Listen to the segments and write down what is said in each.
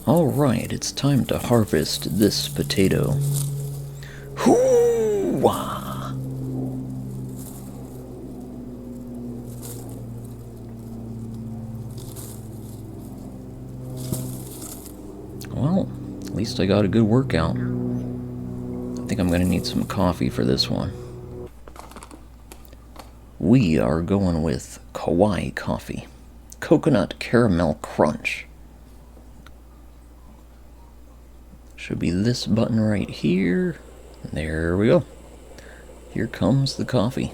Alright, it's time to harvest this potato. Hoo-wah! Well, at least I got a good workout. I think I'm going to need some coffee for this one. We are going with Kawaii coffee. Coconut Caramel Crunch. Should be this button right here. There we go. Here comes the coffee.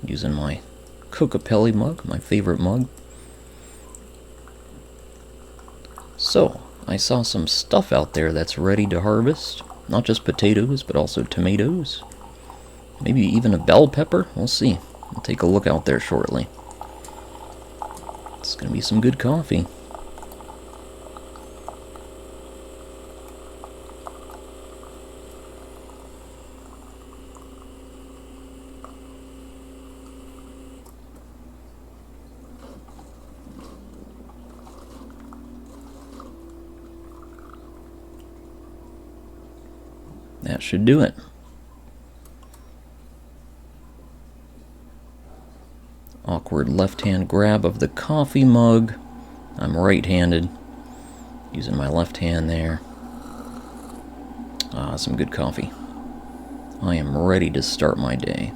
Using my Coca-Pelli mug, my favorite mug. So, I saw some stuff out there that's ready to harvest. Not just potatoes, but also tomatoes. Maybe even a bell pepper. We'll see. We'll take a look out there shortly. It's gonna be some good coffee. That should do it. Awkward left-hand grab of the coffee mug. I'm right-handed, using my left hand there. Ah, some good coffee. I am ready to start my day.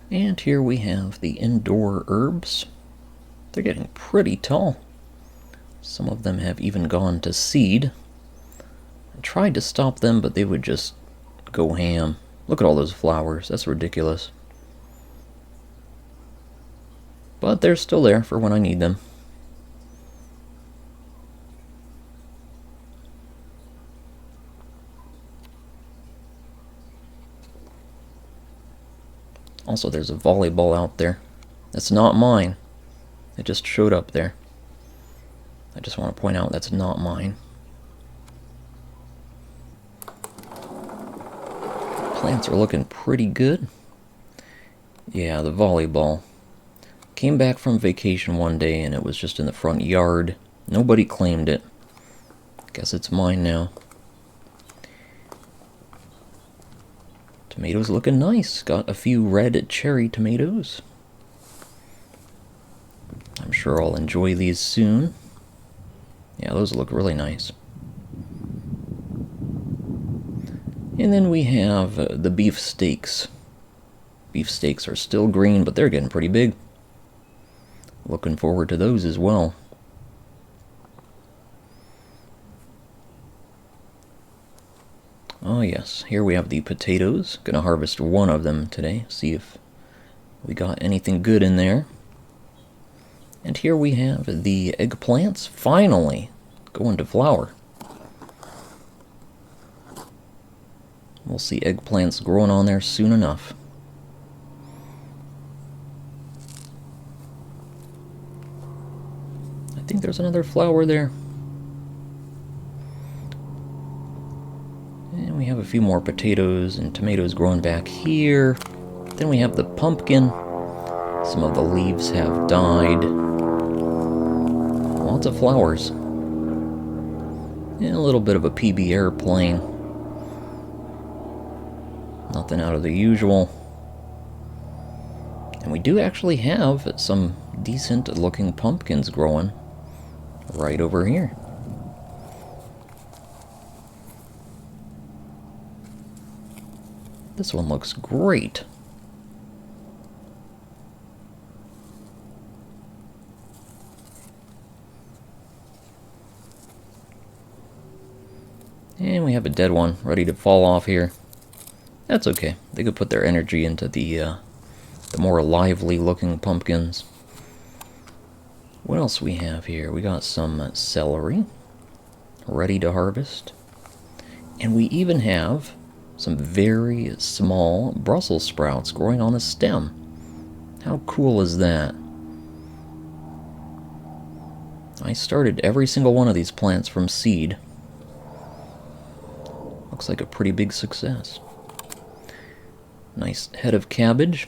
And here we have the indoor herbs. They're getting pretty tall. Some of them have even gone to seed. I tried to stop them, but they would just go ham. Look at all those flowers. That's ridiculous. But they're still there for when I need them. Also, there's a volleyball out there. That's not mine. It just showed up there. I just want to point out that's not mine. Plants are looking pretty good. Yeah, the volleyball. Came back from vacation one day and it was just in the front yard. Nobody claimed it. Guess it's mine now. Tomatoes looking nice. Got a few red cherry tomatoes. I'm sure I'll enjoy these soon. Yeah, those look really nice. And then we have the beef steaks. Beef steaks are still green, but they're getting pretty big. Looking forward to those as well. Oh yes, here we have the potatoes. Gonna harvest one of them today, see if we got anything good in there. And here we have the eggplants, finally going to flower. We'll see eggplants growing on there soon enough. I think there's another flower there. And we have a few more potatoes and tomatoes growing back here. Then we have the pumpkin. Some of the leaves have died. Lots of flowers. And a little bit of a PB airplane. Nothing out of the usual. And we do actually have some decent looking pumpkins growing right over here. This one looks great. And we have a dead one ready to fall off here. That's okay. They could put their energy into the more lively looking pumpkins. What else we have here? We got some celery ready to harvest. And we even have some very small Brussels sprouts growing on a stem. How cool is that? I started every single one of these plants from seed. Looks like a pretty big success. Nice head of cabbage.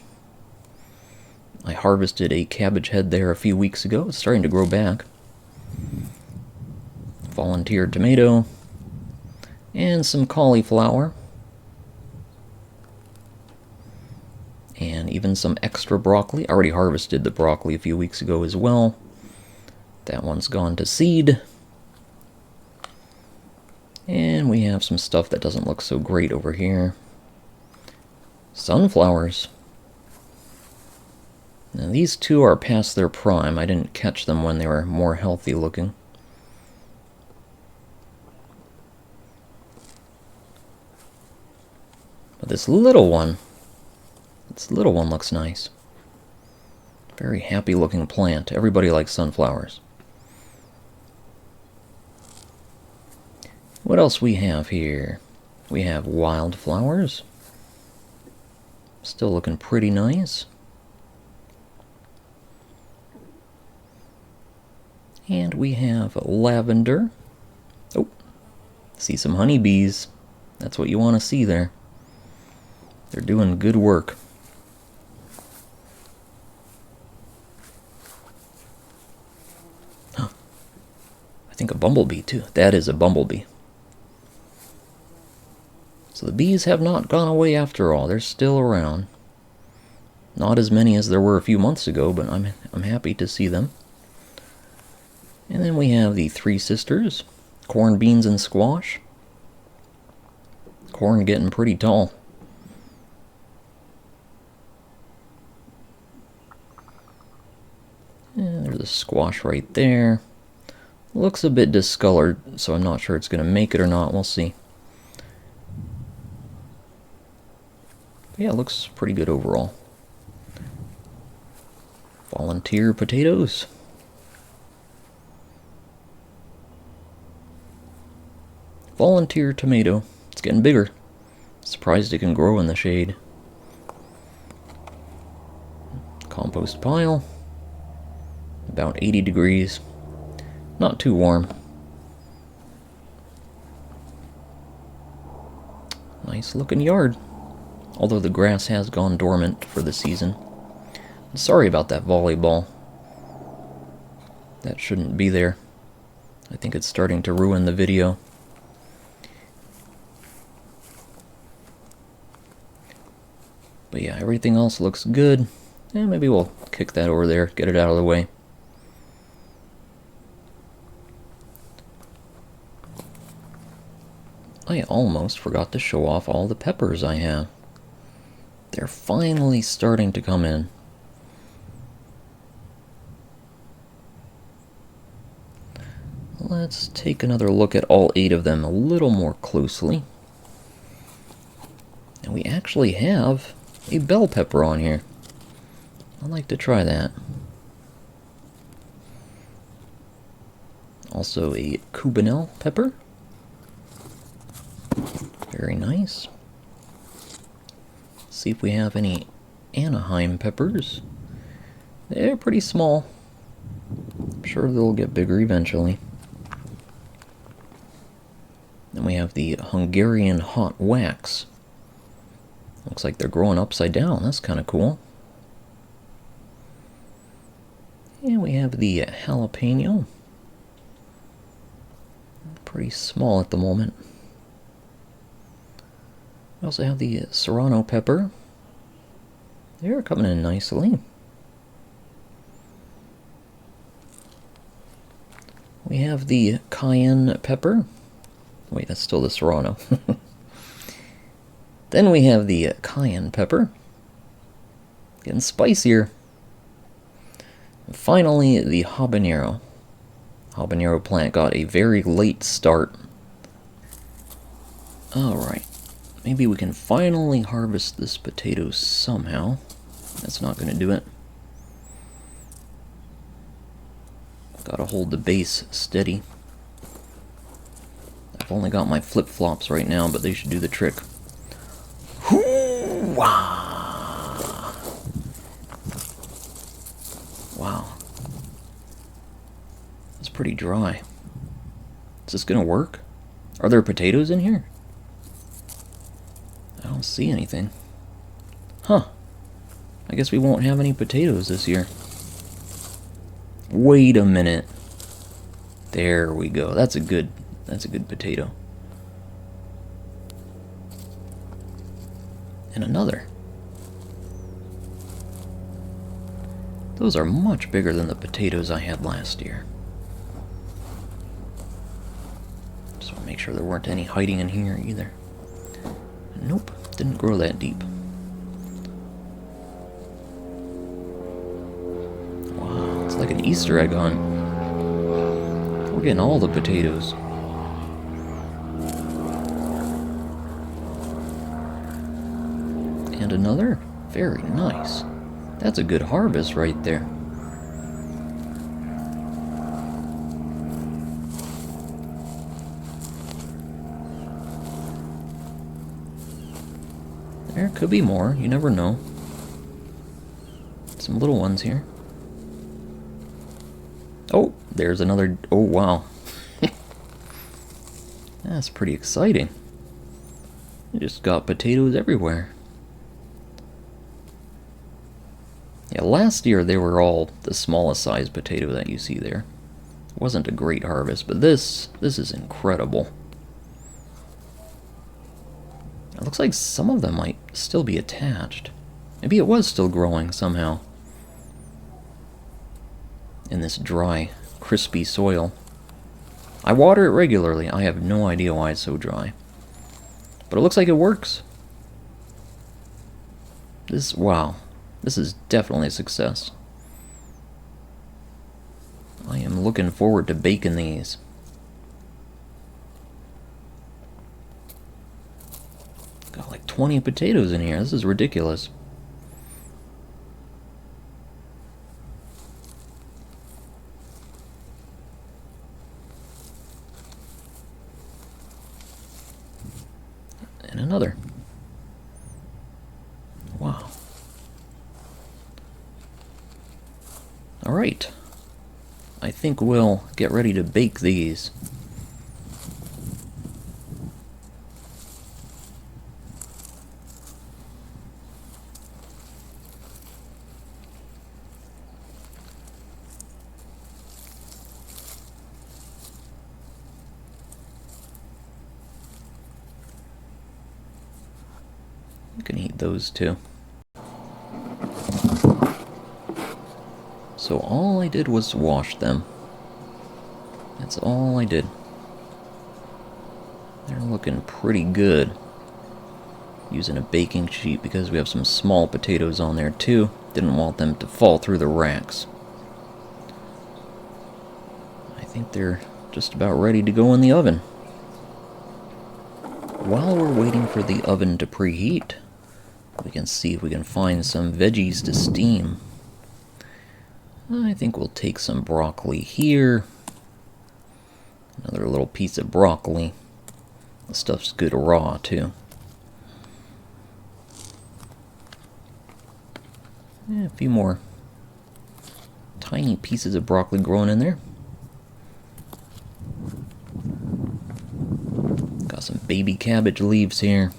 I harvested a cabbage head there a few weeks ago. It's starting to grow back. Volunteer tomato. And some cauliflower. And even some extra broccoli. I already harvested the broccoli a few weeks ago as well. That one's gone to seed. And we have some stuff that doesn't look so great over here. Sunflowers. Now these two are past their prime. I didn't catch them when they were more healthy looking. But this little one looks nice. Very happy looking plant. Everybody likes sunflowers. What else we have here? We have wildflowers. Still looking pretty nice. And we have lavender. Oh, see some honeybees. That's what you want to see there. They're doing good work. I think a bumblebee too. That is a bumblebee. So the bees have not gone away after all. They're still around. Not as many as there were a few months ago, but I'm happy to see them. And then we have the three sisters. Corn, beans, and squash. Corn getting pretty tall. And there's a squash right there. Looks a bit discolored, so I'm not sure it's going to make it or not. We'll see. But yeah, it looks pretty good overall. Volunteer potatoes. Volunteer tomato. It's getting bigger. Surprised it can grow in the shade. Compost pile. About 80 degrees. Not too warm. Nice looking yard. Although the grass has gone dormant for the season. Sorry about that volleyball. That shouldn't be there. I think it's starting to ruin the video. But yeah, everything else looks good. And maybe we'll kick that over there, get it out of the way. I almost forgot to show off all the peppers I have. They're finally starting to come in. Let's take another look at all 8 of them a little more closely. And we actually have a bell pepper on here. I'd like to try that. Also a Cubanelle pepper. Very nice. See if we have any Anaheim peppers. They're pretty small. I'm sure they'll get bigger eventually. Then we have the Hungarian hot wax. Looks like they're growing upside down. That's kind of cool. And we have the jalapeno. Pretty small at the moment. We also have the serrano pepper. They're coming in nicely. We have the cayenne pepper. Wait, that's still the serrano. Then we have the cayenne pepper. Getting spicier. And finally, the habanero. Habanero plant got a very late start. Alright. Maybe we can finally harvest this potato somehow. That's not going to do it. Gotta hold the base steady. I've only got my flip-flops right now, but they should do the trick. Hoo-wah! Wow. It's pretty dry. Is this gonna work? Are there potatoes in here? I don't see anything. Huh. I guess we won't have any potatoes this year. Wait a minute. There we go. That's a good potato. And another. Those are much bigger than the potatoes I had last year. Just want to make sure there weren't any hiding in here either. Nope, didn't grow that deep. Wow, it's like an Easter egg hunt. We're getting all the potatoes. And another? Very nice. That's a good harvest right there. There could be more, you never know. Some little ones here. Oh, there's another. Oh, wow. That's pretty exciting. You just got potatoes everywhere. Yeah, last year they were all the smallest size potato that you see there. It wasn't a great harvest, but this is incredible. It looks like some of them might still be attached. Maybe it was still growing somehow. In this dry, crispy soil. I water it regularly. I have no idea why it's so dry. But it looks like it works. Wow. This is definitely a success. I am looking forward to baking these. Got like 20 potatoes in here. This is ridiculous. And another. Wow. Alright. I think we'll get ready to bake these. You can eat those too. So all I did was wash them. That's all I did. They're looking pretty good. Using a baking sheet because we have some small potatoes on there too. Didn't want them to fall through the racks. I think they're just about ready to go in the oven. While we're waiting for the oven to preheat, we can see if we can find some veggies to steam. I think we'll take some broccoli here. Another little piece of broccoli. The stuff's good raw too. Yeah, a few more tiny pieces of broccoli growing in there. Got some baby cabbage leaves here.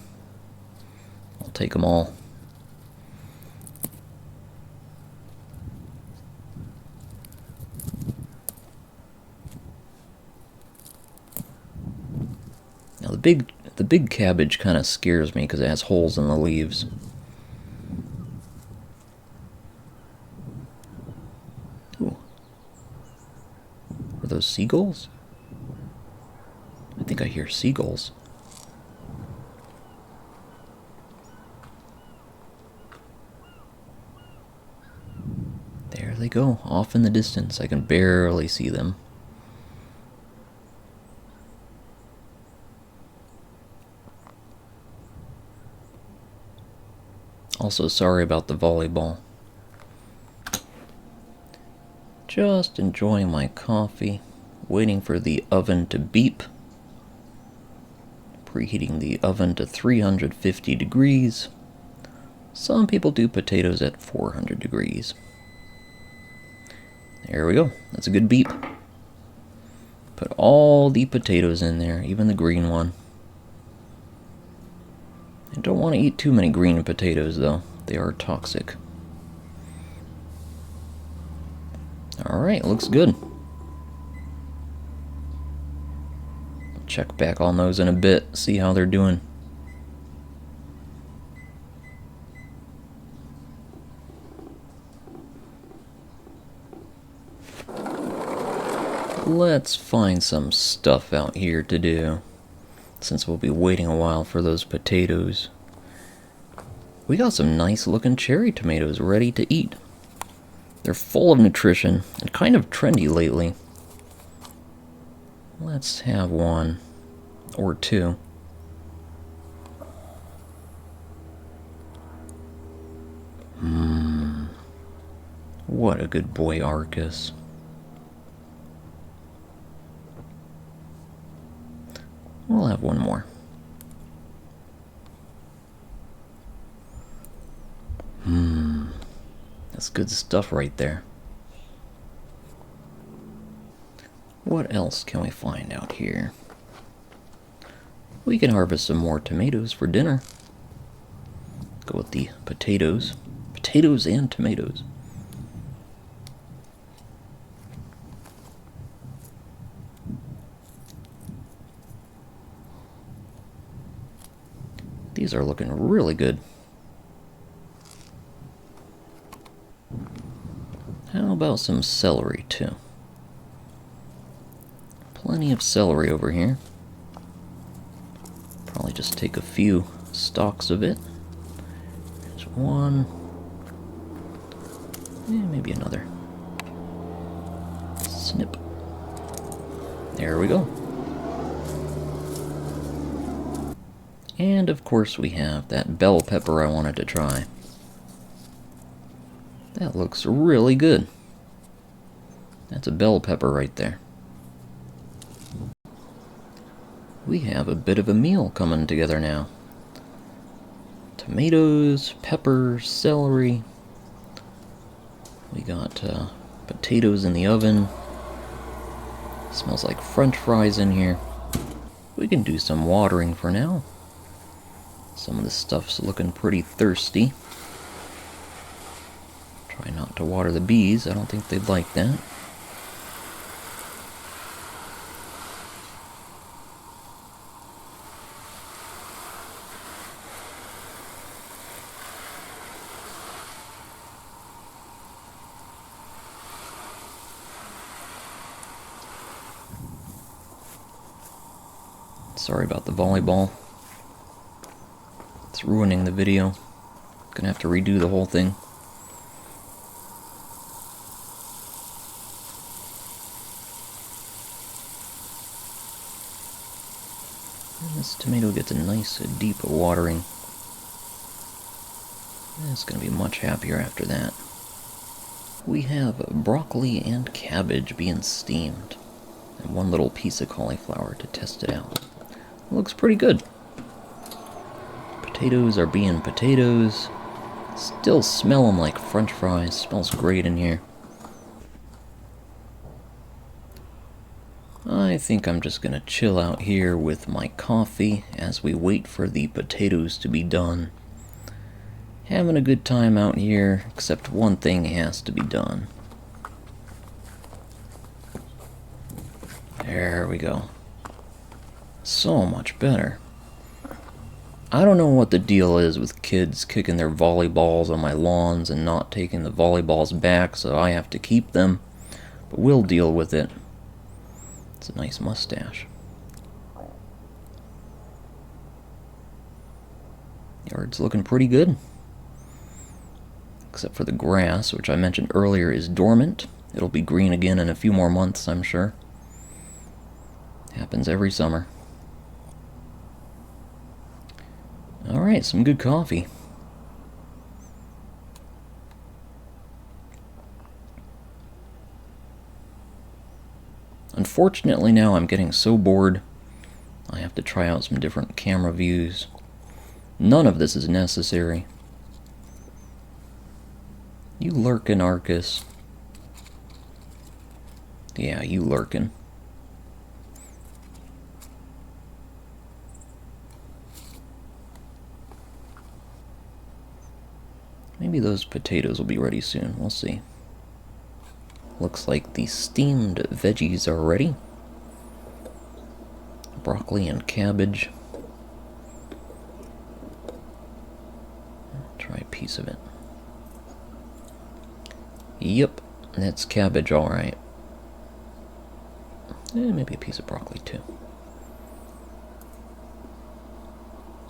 I'll take them all. Now the big cabbage kind of scares me because it has holes in the leaves. Ooh. Are those seagulls? I think I hear seagulls. There they go, off in the distance. I can barely see them. Also, sorry about the volleyball. Just enjoying my coffee, waiting for the oven to beep. Preheating the oven to 350 degrees. Some people do potatoes at 400 degrees. There we go. That's a good beep. Put all the potatoes in there, even the green one. I don't want to eat too many green potatoes, though. They are toxic. Alright, looks good. Check back on those in a bit, see how they're doing. Let's find some stuff out here to do, since we'll be waiting a while for those potatoes. We got some nice looking cherry tomatoes ready to eat. They're full of nutrition and kind of trendy lately. Let's have one or two. What a good boy, Arcus. We'll have one more. That's good stuff right there. What else can we find out here? We can harvest some more tomatoes for dinner. Go with the potatoes. Potatoes and tomatoes. These are looking really good. How about some celery, too? Plenty of celery over here. Probably just take a few stalks of it. There's one. Maybe another. Snip. There we go. And of course we have that bell pepper I wanted to try. That looks really good. That's a bell pepper right there. We have a bit of a meal coming together now. Tomatoes, peppers, celery. We got potatoes in the oven. Smells like French fries in here. We can do some watering for now. Some of this stuff's looking pretty thirsty. Try not to water the bees. I don't think they'd like that. Sorry about the volleyball. It's ruining the video. Gonna have to redo the whole thing. And this tomato gets a nice deep watering. It's gonna be much happier after that. We have broccoli and cabbage being steamed, and one little piece of cauliflower to test it out. It looks pretty good. Potatoes are being potatoes. Still smelling like French fries. Smells great in here. I think I'm just gonna chill out here with my coffee as we wait for the potatoes to be done. Having a good time out here, except one thing has to be done. There we go. So much better. I don't know what the deal is with kids kicking their volleyballs on my lawns and not taking the volleyballs back, so I have to keep them. But we'll deal with it. It's a nice mustache. Yard's looking pretty good. Except for the grass, which I mentioned earlier is dormant. It'll be green again in a few more months, I'm sure. Happens every summer. Alright, some good coffee. Unfortunately now I'm getting so bored, I have to try out some different camera views. None of this is necessary. You lurkin', Arcus. Yeah, you lurkin'. Maybe those potatoes will be ready soon. We'll see. Looks like the steamed veggies are ready. Broccoli and cabbage. Try a piece of it. Yep, that's cabbage, alright. Maybe a piece of broccoli too.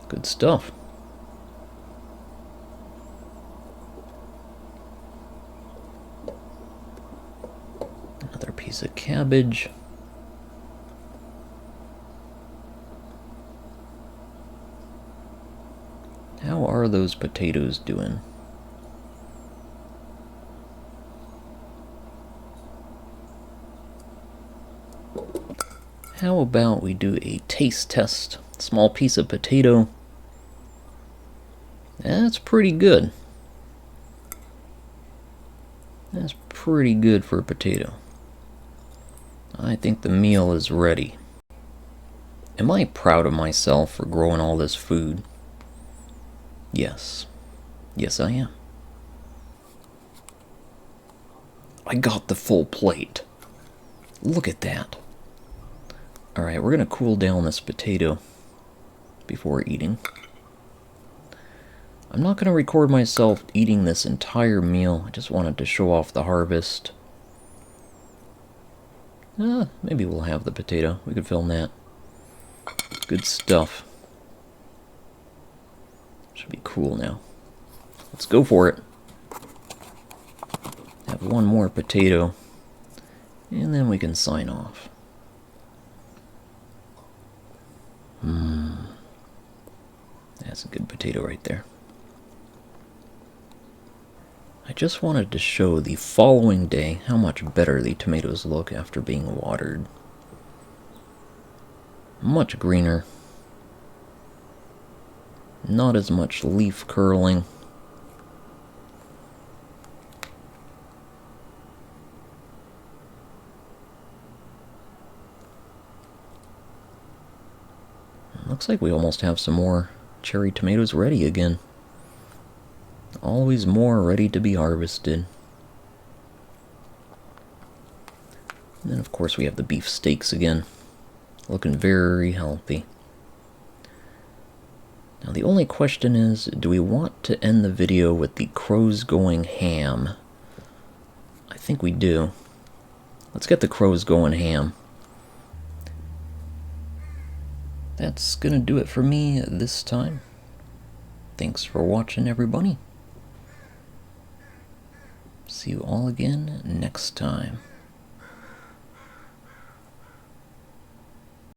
Good stuff. Another piece of cabbage. How are those potatoes doing? How about we do a taste test? Small piece of potato. That's pretty good. That's pretty good for a potato. I think the meal is ready. Am I proud of myself for growing all this food? Yes. Yes, I am. I got the full plate. Look at that. Alright, we're going to cool down this potato before eating. I'm not going to record myself eating this entire meal. I just wanted to show off the harvest. Maybe we'll have the potato. We could film that. Good stuff. Should be cool now. Let's go for it. Have one more potato. And then we can sign off. That's a good potato right there. I just wanted to show the following day how much better the tomatoes look after being watered. Much greener. Not as much leaf curling. Looks like we almost have some more cherry tomatoes ready again. Always more ready to be harvested. And then of course we have the beef steaks again. Looking very healthy. Now the only question is, do we want to end the video with the crows going ham? I think we do. Let's get the crows going ham. That's gonna do it for me this time. Thanks for watching, everybody. See you all again next time.